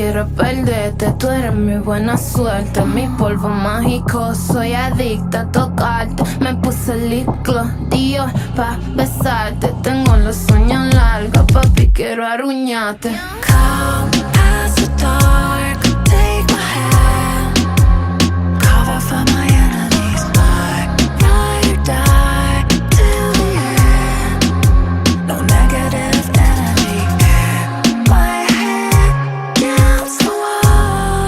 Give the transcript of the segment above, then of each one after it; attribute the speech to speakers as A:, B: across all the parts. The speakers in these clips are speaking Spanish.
A: quiero perderte. Tú eres mi buena suerte, mi polvo mágico. Soy adicta a tocarte. Me puse lip gloss Dior pa' besarte. Tengo los sueños largos, papi, quiero arruñarte.
B: Come past the dark, take my hand, cover for my enemies, ride or die till the end. No negative energy in my head, against the wall,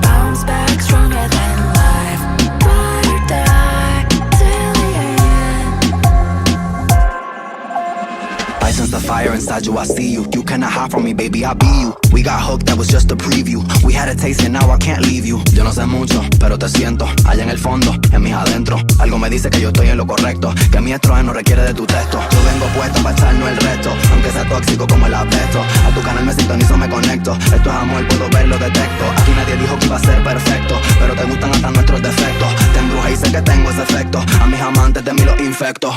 B: bounce back stronger than life, ride or die till the end.
C: I sense the fire inside you, I see you. You cannot hide from me, baby, I'll be you. We got hooked, that was just a preview. We had a taste and now I can't leave you. Yo no sé mucho, pero te siento allá en el fondo, en mis adentro. Algo me dice que yo estoy en lo correcto, que mi estrógeno requiere de tu texto. Yo vengo puesto para echarnos el resto, aunque sea tóxico como el apesto. A tu canal me sintonizo, me conecto. Esto es amor, puedo verlo, detecto. Aquí nadie dijo que iba a ser perfecto, pero te gustan hasta nuestros defectos. Te embruja y sé que tengo ese efecto. A mis amantes de mí los infecto.